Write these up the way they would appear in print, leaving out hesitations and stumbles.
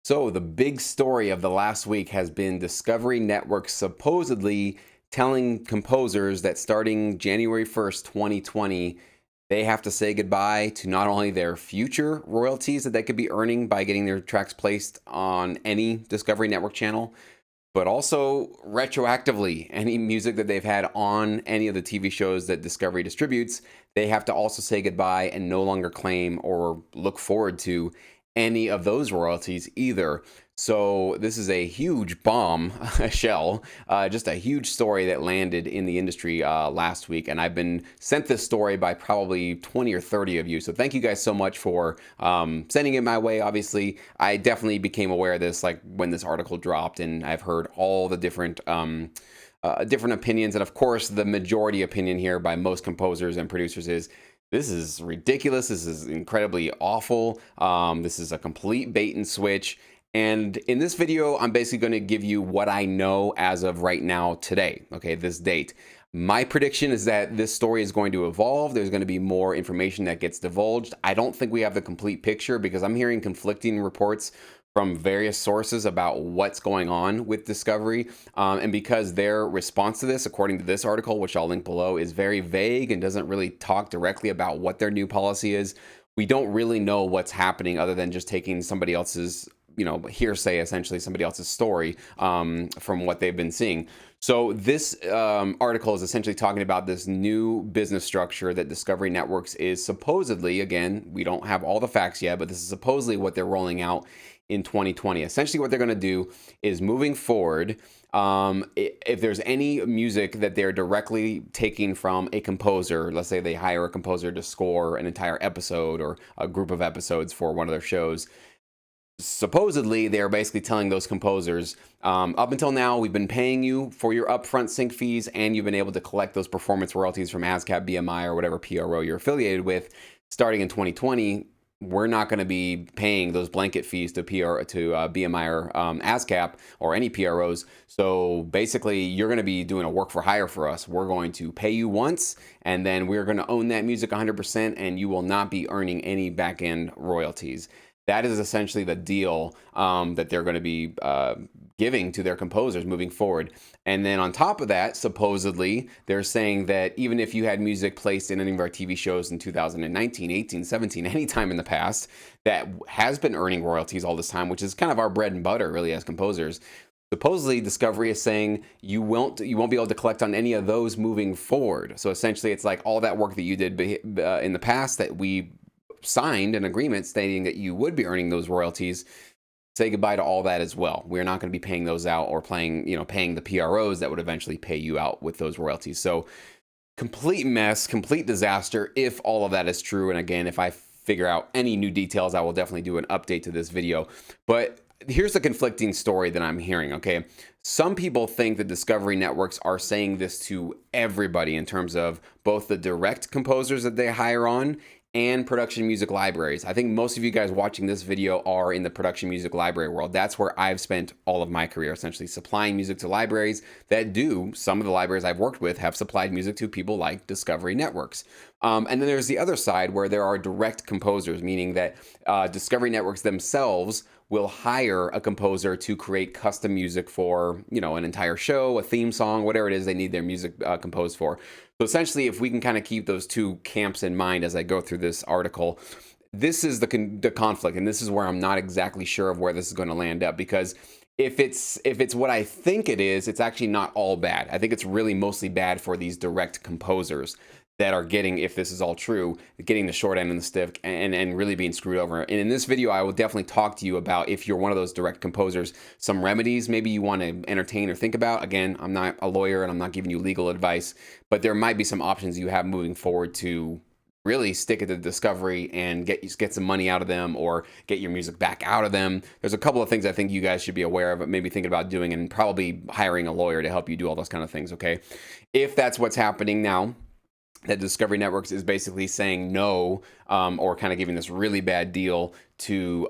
So, the big story of the last week has been Discovery Network supposedly telling composers that starting January 1st, 2020, they have to say goodbye to not only their future royalties that they could be earning by getting their tracks placed on any Discovery Network channel, but also retroactively any music that they've had on any of the TV shows that Discovery distributes. They have to also say goodbye and no longer claim or look forward to any of those royalties either. So this is a huge bomb, a shell, just a huge story that landed in the industry last week. And I've been sent this story by probably 20 or 30 of you. So thank you guys so much for sending it my way. Obviously, I definitely became aware of this like when this article dropped, and I've heard all the different different opinions. And of course, the majority opinion here by most composers and producers is this is ridiculous. This is incredibly awful. This is a complete bait and switch. And in this video, I'm basically going to give you what I know as of right now today, okay, this date. My prediction is that this story is going to evolve. There's going to be more information that gets divulged. I don't think we have the complete picture because I'm hearing conflicting reports from various sources about what's going on with Discovery. And because their response to this, according to this article, which I'll link below, is very vague and doesn't really talk directly about what their new policy is, we don't really know what's happening other than just taking somebody else's hearsay, essentially somebody else's story from what they've been seeing. So this article is essentially talking about this new business structure that Discovery Networks is supposedly, again, we don't have all the facts yet, but this is supposedly what they're rolling out in 2020. Essentially what they're going to do is moving forward, if there's any music that they're directly taking from a composer, let's say they hire a composer to score an entire episode or a group of episodes for one of their shows, supposedly they're basically telling those composers, up until now, we've been paying you for your upfront sync fees, and you've been able to collect those performance royalties from ASCAP, BMI, or whatever PRO you're affiliated with. Starting in 2020, we're not going to be paying those blanket fees to BMI or ASCAP or any PROs. So basically, you're going to be doing a work for hire for us. We're going to pay you once, and then we're going to own that music 100%, and you will not be earning any back-end royalties. That is essentially the deal that they're going to be giving to their composers moving forward. And then on top of that, supposedly, they're saying that even if you had music placed in any of our TV shows in 2019, 18, 17, any time in the past that has been earning royalties all this time, which is kind of our bread and butter really as composers, supposedly Discovery is saying you won't be able to collect on any of those moving forward. So essentially, it's like all that work that you did in the past that we signed an agreement stating that you would be earning those royalties, say goodbye to all that as well. We're not going to be paying those out or paying the PROs that would eventually pay you out with those royalties. So complete mess, complete disaster if all of that is true. And again, if I figure out any new details, I will definitely do an update to this video. But here's the conflicting story that I'm hearing, okay? Some people think that Discovery Networks are saying this to everybody in terms of both the direct composers that they hire on and production music libraries. I think most of you guys watching this video are in the production music library world. That's where I've spent all of my career, essentially supplying music to libraries that do. Some of the libraries I've worked with have supplied music to people like Discovery Networks. And then there's the other side where there are direct composers, meaning that Discovery Networks themselves will hire a composer to create custom music for, an entire show, a theme song, whatever it is they need their music composed for. So essentially, if we can kind of keep those two camps in mind as I go through this article, this is the conflict, and this is where I'm not exactly sure of where this is going to land up, because if it's what I think it is, it's actually not all bad. I think it's really mostly bad for these direct composers that are getting, if this is all true, getting the short end of the stick and really being screwed over. And in this video, I will definitely talk to you about, if you're one of those direct composers, some remedies maybe you want to entertain or think about. Again, I'm not a lawyer and I'm not giving you legal advice, but there might be some options you have moving forward to really stick it to Discovery and get some money out of them or get your music back out of them. There's a couple of things I think you guys should be aware of, maybe thinking about doing, and probably hiring a lawyer to help you do all those kind of things, okay? If that's what's happening now, that Discovery Networks is basically saying no, or kind of giving this really bad deal to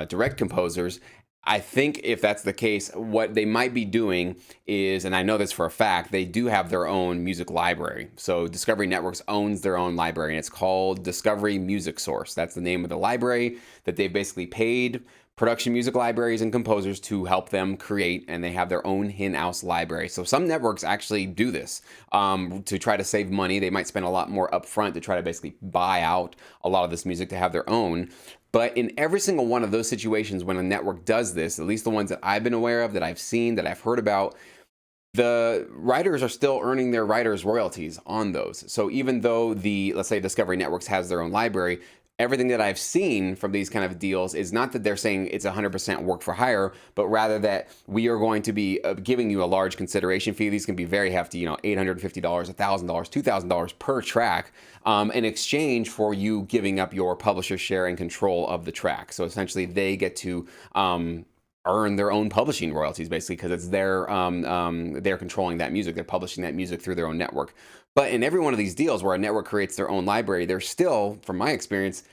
direct composers, I think if that's the case, what they might be doing is, and I know this for a fact, they do have their own music library. So Discovery Networks owns their own library, and it's called Discovery Music Source. That's the name of the library that they've basically paid production music libraries and composers to help them create, and they have their own in-house library. So some networks actually do this to try to save money. They might spend a lot more upfront to try to basically buy out a lot of this music to have their own. But in every single one of those situations when a network does this, at least the ones that I've been aware of, that I've seen, that I've heard about, the writers are still earning their writers' royalties on those. So even though let's say Discovery Networks has their own library, everything that I've seen from these kind of deals is not that they're saying it's 100% work for hire, but rather that we are going to be giving you a large consideration fee. These can be very hefty, $850, $1,000, $2,000 per track, in exchange for you giving up your publisher share and control of the track. So essentially they get to earn their own publishing royalties, basically, because it's they're controlling that music. They're publishing that music through their own network. But in every one of these deals where a network creates their own library, they're still, from my experience,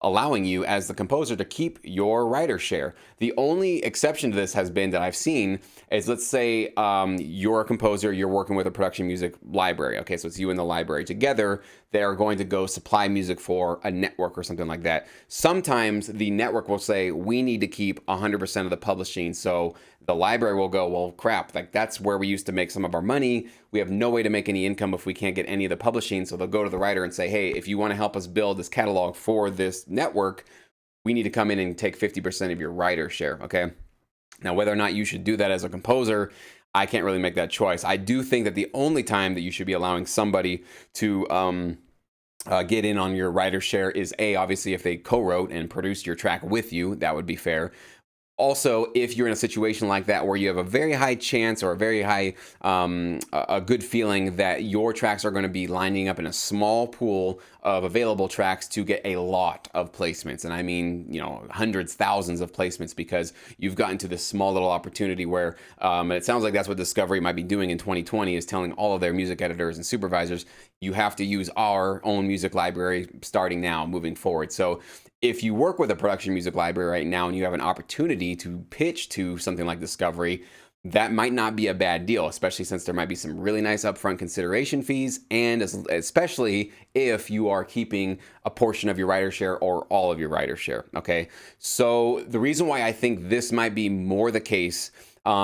allowing you as the composer to keep your writer share. The only exception to this has been that I've seen is, let's say you're a composer, you're working with a production music library. Okay, so it's you and the library together. They're going to go supply music for a network or something like that. Sometimes the network will say, we need to keep 100% of the publishing. So the library will go, well, crap, like that's where we used to make some of our money. We have no way to make any income if we can't get any of the publishing. So they'll go to the writer and say, hey, if you want to help us build this catalog for this network, we need to come in and take 50% of your writer share. Okay. Now, whether or not you should do that as a composer, I can't really make that choice. I do think that the only time that you should be allowing somebody to get in on your writer share is obviously if they co-wrote and produced your track with you, that would be fair. Also, if you're in a situation like that where you have a very high chance or a very high, a good feeling that your tracks are going to be lining up in a small pool of available tracks to get a lot of placements. And I mean, hundreds, thousands of placements, because you've gotten to this small little opportunity where, and it sounds like that's what Discovery might be doing in 2020, is telling all of their music editors and supervisors, you have to use our own music library starting now, moving forward. So if you work with a production music library right now and you have an opportunity to pitch to something like Discovery, that might not be a bad deal, especially since there might be some really nice upfront consideration fees, and especially if you are keeping a portion of your writer share or all of your writer share. Okay, so the reason why I think this might be more the case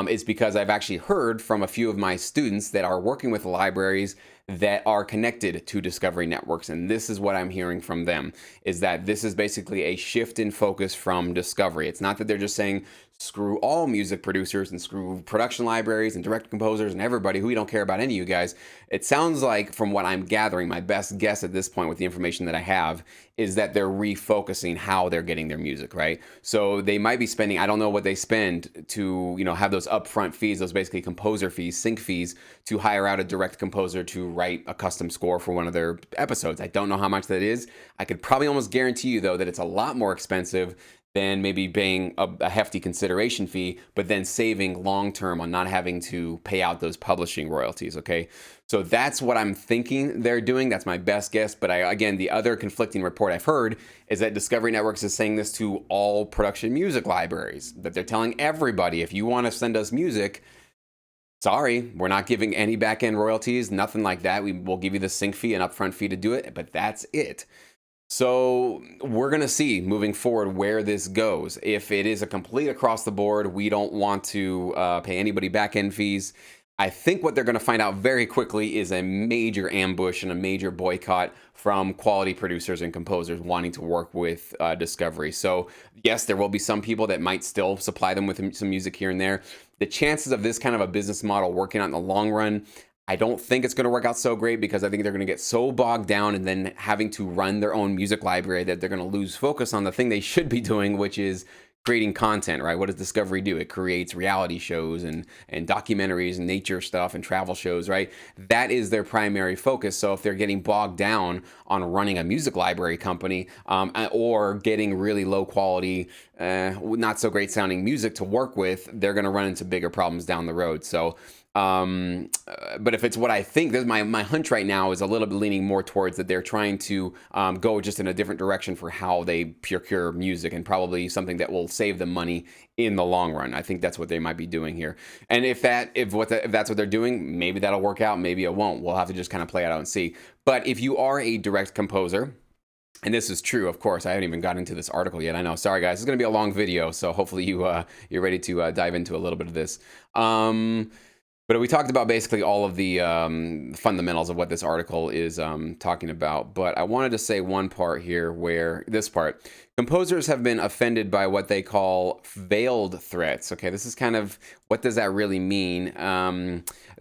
is because I've actually heard from a few of my students that are working with libraries that are connected to Discovery Networks. And this is what I'm hearing from them, is that this is basically a shift in focus from Discovery. It's not that they're just saying, screw all music producers and screw production libraries and direct composers and everybody, we don't care about any of you guys. It sounds like, from what I'm gathering, my best guess at this point with the information that I have, is that they're refocusing how they're getting their music, right? So they might be spending, I don't know what they spend to, have those upfront fees, those basically composer fees, sync fees, to hire out a direct composer to write a custom score for one of their episodes. I don't know how much that is. I could probably almost guarantee you, though, that it's a lot more expensive than maybe paying a hefty consideration fee, but then saving long-term on not having to pay out those publishing royalties, okay? So that's what I'm thinking they're doing. That's my best guess. But again, the other conflicting report I've heard is that Discovery Networks is saying this to all production music libraries, that they're telling everybody, if you want to send us music, sorry, we're not giving any back-end royalties, nothing like that. We will give you the sync fee and upfront fee to do it, but that's it. So we're going to see moving forward where this goes. If it is a complete across the board, we don't want to pay anybody back-end fees, I think what they're going to find out very quickly is a major ambush and a major boycott from quality producers and composers wanting to work with Discovery. So yes, there will be some people that might still supply them with some music here and there. The chances of this kind of a business model working out in the long run, I don't think it's going to work out so great, because I think they're going to get so bogged down and then having to run their own music library that they're going to lose focus on the thing they should be doing, which is creating content, right? What does Discovery do? It creates reality shows and documentaries and nature stuff and travel shows, right? That is their primary focus. So if they're getting bogged down on running a music library company or getting really low quality, not so great sounding music to work with, they're going to run into bigger problems down the road. So but if it's what I think, my hunch right now is a little bit leaning more towards that they're trying to go just in a different direction for how they procure music, and probably something that will save them money in the long run. I think that's what they might be doing here. And if that's what they're doing, maybe that'll work out, maybe it won't. We'll have to just kind of play it out and see. But if you are a direct composer, and this is true, of course. I haven't even gotten into this article yet. I know. Sorry, guys. It's going to be a long video, so hopefully you're ready to dive into a little bit of this. But we talked about basically all of the fundamentals of what this article is talking about. But I wanted to say one part here where this part, composers have been offended by what they call veiled threats. Okay, this is kind of, what does that really mean?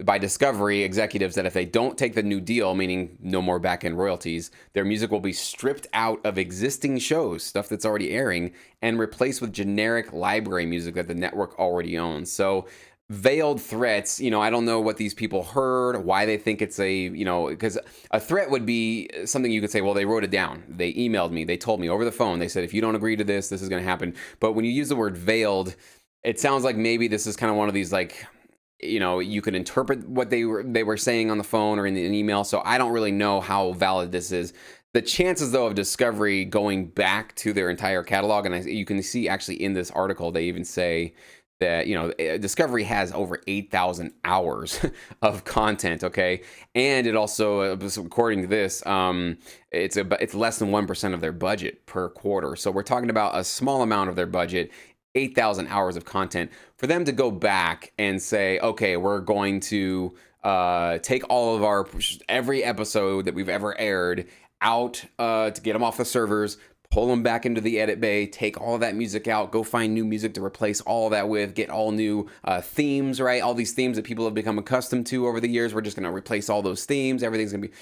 By Discovery executives that if they don't take the new deal, meaning no more back-end royalties, their music will be stripped out of existing shows, stuff that's already airing, and replaced with generic library music that the network already owns. So veiled threats, I don't know what these people heard, why they think it's because a threat would be something you could say, well, they wrote it down, they emailed me, they told me over the phone, they said, if you don't agree to this, this is going to happen. But when you use the word veiled, it sounds like maybe this is kind of one of these, like, you could interpret what they were saying on the phone or in an email. So I don't really know how valid this is. The chances, though, of Discovery going back to their entire catalog, and you can see actually in this article, they even say that Discovery has over 8,000 hours of content. Okay, and it also, according to this, it's less than 1% of their budget per quarter. So we're talking about a small amount of their budget. 8,000 hours of content for them to go back and say, okay, we're going to take all of every episode that we've ever aired out to get them off the servers, pull them back into the edit bay, take all of that music out, go find new music to replace all of that with, get all new themes, right? All these themes that people have become accustomed to over the years. We're just going to replace all those themes. Everything's going to be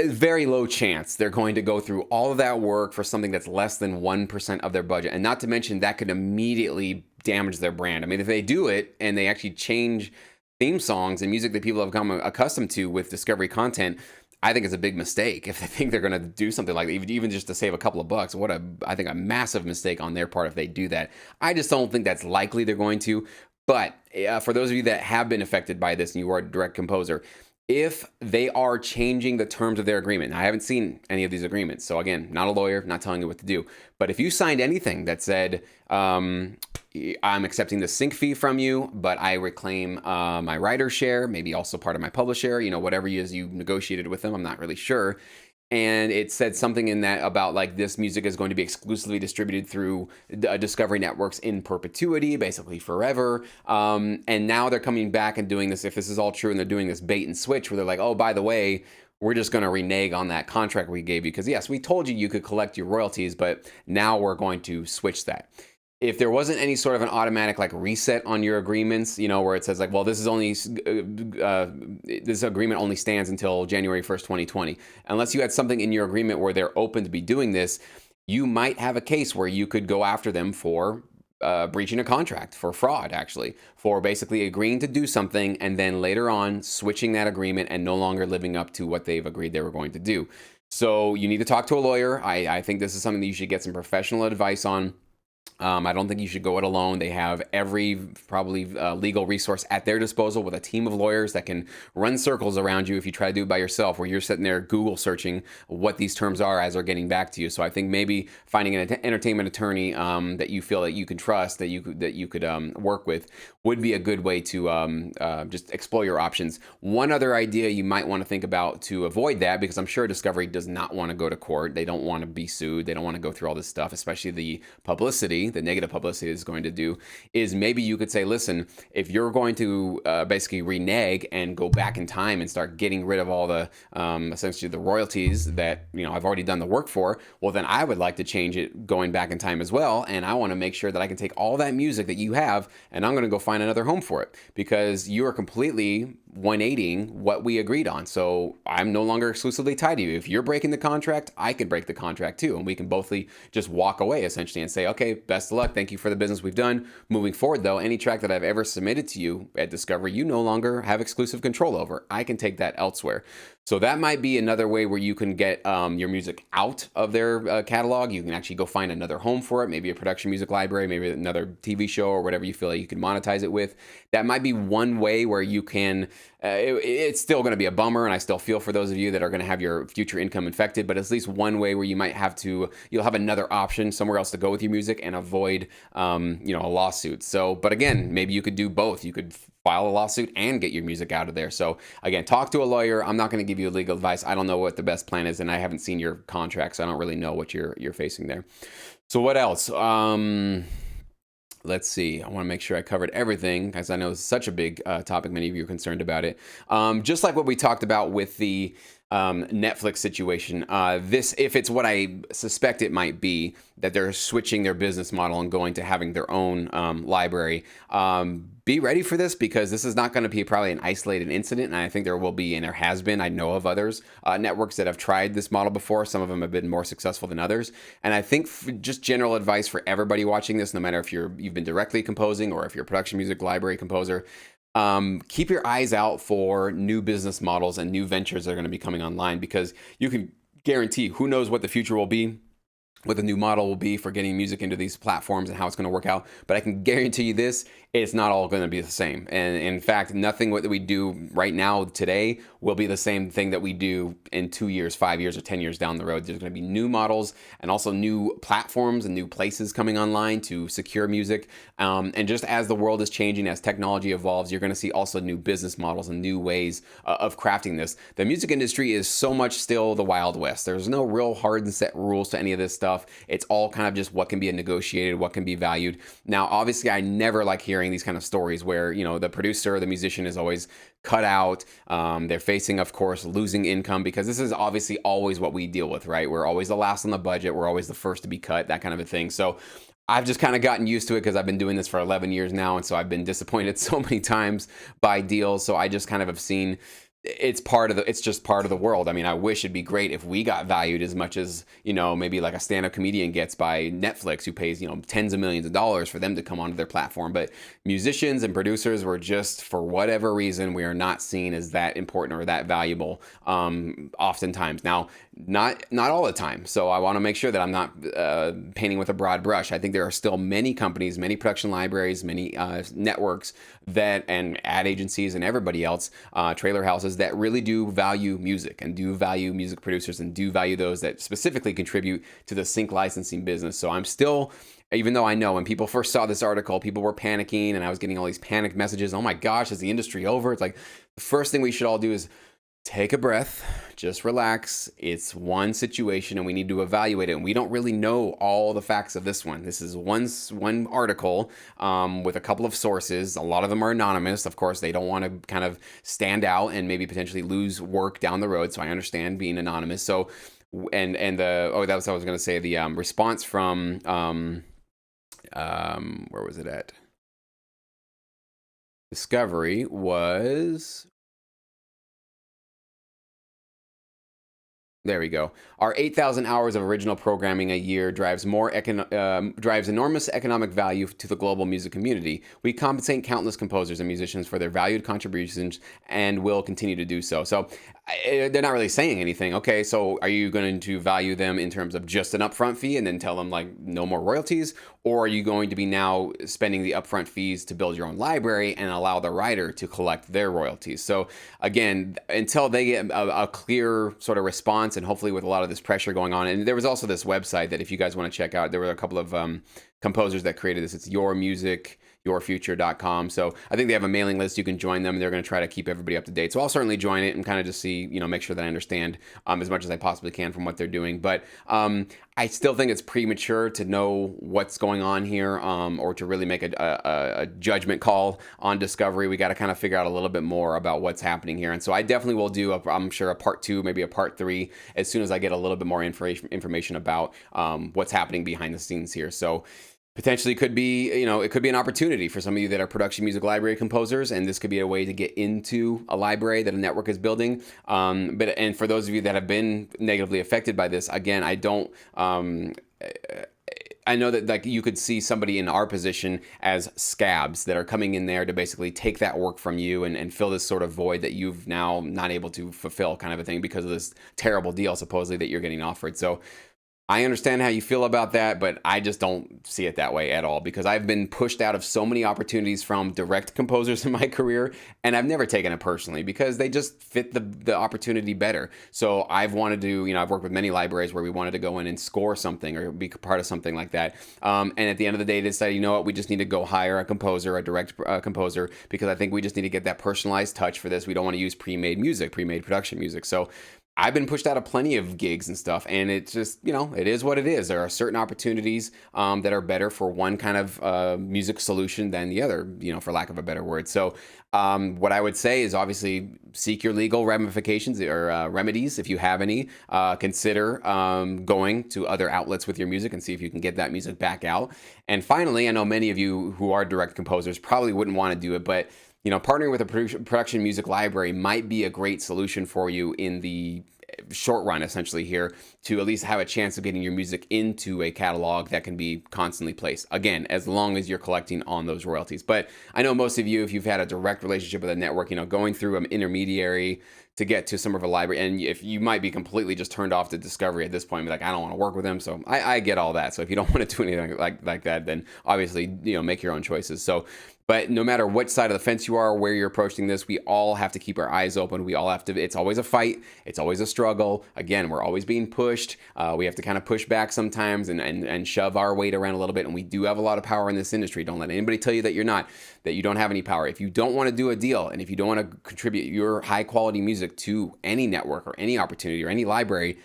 very low chance they're going to go through all of that work for something that's less than 1% of their budget. And not to mention that could immediately damage their brand. I mean, if they do it and they actually change theme songs and music that people have become accustomed to with Discovery content, I think it's a big mistake if they think they're going to do something like that, even just to save a couple of bucks. I think a massive mistake on their part if they do that. I just don't think that's likely they're going to. But for those of you that have been affected by this and you are a direct composer, if they are changing the terms of their agreement, I haven't seen any of these agreements. So again, not a lawyer, not telling you what to do. But if you signed anything that said, I'm accepting the sync fee from you, but I reclaim my writer share, maybe also part of my publisher share, whatever it is you negotiated with them, I'm not really sure. And it said something in that about like this music is going to be exclusively distributed through Discovery Networks in perpetuity, basically forever. And now they're coming back and doing this, if this is all true, and they're doing this bait and switch where they're like, oh, by the way, we're just going to renege on that contract we gave you. Because yes, we told you could collect your royalties, but now we're going to switch that. If there wasn't any sort of an automatic like reset on your agreements, where it says like, well, this agreement only stands until January 1st, 2020. Unless you had something in your agreement where they're open to be doing this, you might have a case where you could go after them for breaching a contract, for fraud, actually, for basically agreeing to do something and then later on switching that agreement and no longer living up to what they've agreed they were going to do. So you need to talk to a lawyer. I think this is something that you should get some professional advice on. I don't think you should go it alone. They have every probably legal resource at their disposal with a team of lawyers that can run circles around you if you try to do it by yourself, where you're sitting there Google searching what these terms are as they're getting back to you. So I think maybe finding an entertainment attorney that you feel that you can trust, that you could work with, would be a good way to just explore your options. One other idea you might want to think about to avoid that, because I'm sure Discovery does not want to go to court. They don't want to be sued. They don't want to go through all this stuff, especially the publicity, the negative publicity is going to do, is maybe you could say, listen, if you're going to basically renege and go back in time and start getting rid of all the essentially the royalties that I've already done the work for, well then I would like to change it going back in time as well, and I want to make sure that I can take all that music that you have and I'm going to go find another home for it, because you are completely 180ing what we agreed on. So I'm no longer exclusively tied to you. If you're breaking the contract, I could break the contract too, and we can both just walk away essentially and say, okay, best of luck, thank you for the business we've done. Moving forward though, any track that I've ever submitted to you at Discovery, you no longer have exclusive control over. I can take that elsewhere. So that might be another way where you can get your music out of their catalog. You can actually go find another home for it, maybe a production music library, maybe another TV show or whatever you feel like you can monetize it with. That might be one way where you can, it's still going to be a bummer, and I still feel for those of you that are going to have your future income affected, but at least one way where you might have to, you'll have another option somewhere else to go with your music and avoid, a lawsuit. So, but again, maybe you could do both. You could file a lawsuit and get your music out of there. So again, talk to a lawyer. I'm not going to give you legal advice. I don't know what the best plan is, and I haven't seen your contract, so I don't really know what you're facing there. So what else? Let's see. I want to make sure I covered everything, as I know it's such a big topic. Many of you are concerned about it. Just like what we talked about with the Netflix situation, this, if it's what I suspect it might be, that they're switching their business model and going to having their own library. Be ready for this, because this is not going to be probably an isolated incident, and I think there will be, and there has been, I know of others, networks that have tried this model before. Some of them have been more successful than others. And I think just general advice for everybody watching this, no matter if you've been directly composing or if you're a production music library composer, keep your eyes out for new business models and new ventures that are going to be coming online, because you can guarantee, who knows what the future will be, what the new model will be for getting music into these platforms and how it's going to work out. But I can guarantee you this, it's not all going to be the same. And in fact, nothing that we do right now today will be the same thing that we do in 2 years, 5 years, or 10 years down the road. There's going to be new models and also new platforms and new places coming online to secure music. And just as the world is changing, as technology evolves, you're going to see also new business models and new ways of crafting this. The music industry is so much still the Wild West. There's no real hard and set rules to any of this stuff. It's all kind of just what can be negotiated, what can be valued. Now, obviously, I never like hearing these kind of stories where, you know, the producer or the musician is always cut out. They're facing, of course, losing income, because this is obviously always what we deal with, right? We're always the last on the budget. We're always the first to be cut, that kind of a thing. So I've just kind of gotten used to it, because I've been doing this for 11 years now. And so I've been disappointed so many times by deals. So I just kind of have seen it's just part of the world. I mean, I wish it'd be great if we got valued as much as, you know, maybe like a stand-up comedian gets by Netflix, who pays, you know, tens of millions of dollars for them to come onto their platform. But musicians and producers were just, for whatever reason, we are not seen as that important or that valuable, oftentimes. Now, not all the time. So I want to make sure that I'm not painting with a broad brush. I think there are still many companies, many production libraries, many networks that, and ad agencies and everybody else, trailer houses, that really do value music and do value music producers and do value those that specifically contribute to the sync licensing business. So I'm still, even though I know when people first saw this article, people were panicking, and I was getting all these panicked messages. Oh my gosh, is the industry over? It's like, the first thing we should all do is take a breath, just relax. It's one situation, and we need to evaluate it. And we don't really know all the facts of this one. This is one article with a couple of sources. A lot of them are anonymous. Of course, they don't want to kind of stand out and maybe potentially lose work down the road. So I understand being anonymous. So, and that was what I was going to say. The response from where was it at? Discovery was. There we go. Our 8,000 hours of original programming a year drives enormous economic value to the global music community. We compensate countless composers and musicians for their valued contributions, and will continue to do so. So they're not really saying anything. Okay, so are you going to value them in terms of just an upfront fee and then tell them like no more royalties? Or are you going to be now spending the upfront fees to build your own library and allow the writer to collect their royalties? So again, until they get a clear sort of response, and hopefully with a lot of this pressure going on. And there was also this website that if you guys want to check out, there were a couple of composers that created this. It's yourmusic.yourfuture.com. So I think they have a mailing list. You can join them. They're going to try to keep everybody up to date. So I'll certainly join it and kind of just see, you know, make sure that I understand as much as I possibly can from what they're doing. But I still think it's premature to know what's going on here, or to really make a judgment call on Discovery. We got to kind of figure out a little bit more about what's happening here. And so I definitely will do, I'm sure, a part 2, maybe a part 3, as soon as I get a little bit more information about what's happening behind the scenes here. So potentially could be, you know, it could be an opportunity for some of you that are production music library composers, and this could be a way to get into a library that a network is building. And for those of you that have been negatively affected by this, again, I don't. I know that like you could see somebody in our position as scabs that are coming in there to basically take that work from you and fill this sort of void that you've now not able to fulfill, kind of a thing, because of this terrible deal supposedly that you're getting offered. So I understand how you feel about that, but I just don't see it that way at all because I've been pushed out of so many opportunities from direct composers in my career, and I've never taken it personally because they just fit the opportunity better. So I've wanted to, I've worked with many libraries where we wanted to go in and score something or be part of something like that. And at the end of the day, they decided, you know what, we just need to go hire a composer, a direct composer, because I think we just need to get that personalized touch for this. We don't want to use pre-made music, pre-made production music. So I've been pushed out of plenty of gigs and stuff, and it's just, it is what it is. There are certain opportunities that are better for one kind of music solution than the other, for lack of a better word. So what I would say is obviously seek your legal ramifications or remedies if you have any. Consider going to other outlets with your music and see if you can get that music back out. And finally, I know many of you who are direct composers probably wouldn't want to do it, but partnering with a production music library might be a great solution for you in the short run, essentially, here, to at least have a chance of getting your music into a catalog that can be constantly placed. Again, as long as you're collecting on those royalties. But I know most of you, if you've had a direct relationship with a network, going through an intermediary to get to some of a library, and if you might be completely just turned off to Discovery at this point, be like, I don't want to work with them. So I get all that. So if you don't want to do anything like that, then obviously, make your own choices. So, but no matter what side of the fence you are, where you're approaching this, we all have to keep our eyes open. We all have to, it's always a fight. It's always a struggle. Again, we're always being pushed. We have to kind of push back sometimes and shove our weight around a little bit. And we do have a lot of power in this industry. Don't let anybody tell you that you're not, that you don't have any power. If you don't want to do a deal, and if you don't want to contribute your high quality music to any network or any opportunity or any library,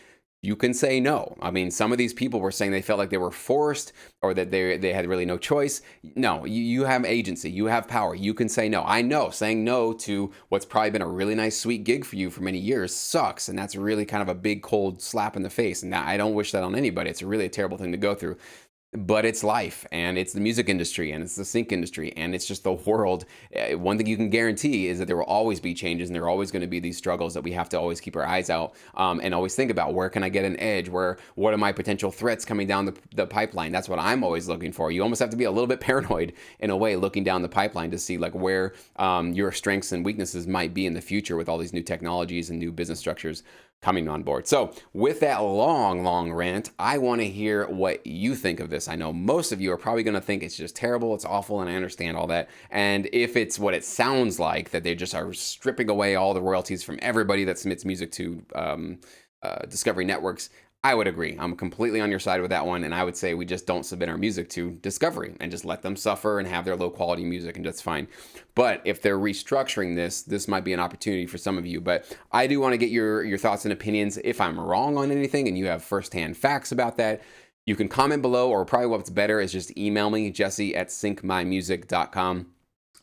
you can say no. I mean, some of these people were saying they felt like they were forced or that they had really no choice. No, you have agency. You have power. You can say no. I know saying no to what's probably been a really nice, sweet gig for you for many years sucks. And that's really kind of a big, cold slap in the face. And I don't wish that on anybody. It's really a terrible thing to go through. But it's life, and it's the music industry, and it's the sync industry, and it's just the world. One thing you can guarantee is that there will always be changes, and there are always going to be these struggles that we have to always keep our eyes out and always think about. Where can I get an edge? What are my potential threats coming down the pipeline? That's what I'm always looking for. You almost have to be a little bit paranoid in a way, looking down the pipeline to see like where your strengths and weaknesses might be in the future with all these new technologies and new business structures coming on board. So with that long rant, I want to hear what you think of this. I know most of you are probably going to think it's just terrible, it's awful, and I understand all that. And if it's what it sounds like, that they just are stripping away all the royalties from everybody that submits music to Discovery Networks, I would agree. I'm completely on your side with that one, and I would say we just don't submit our music to Discovery and just let them suffer and have their low quality music, and that's fine. But if they're restructuring this might be an opportunity for some of you. But I do want to get your thoughts and opinions. If I'm wrong on anything and you have firsthand facts about that, you can comment below, or probably what's better is just email me, jesse@syncmymusic.com.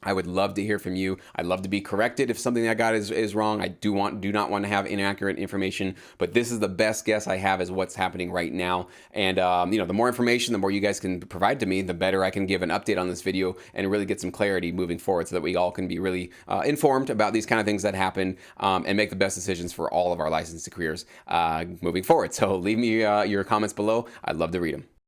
I would love to hear from you. I'd love to be corrected if something I got is wrong. I do not want to have inaccurate information, but this is the best guess I have is what's happening right now. And the more information, the more you guys can provide to me, the better I can give an update on this video and really get some clarity moving forward, so that we all can be really informed about these kind of things that happen and make the best decisions for all of our licensed careers moving forward. So leave me your comments below. I'd love to read them.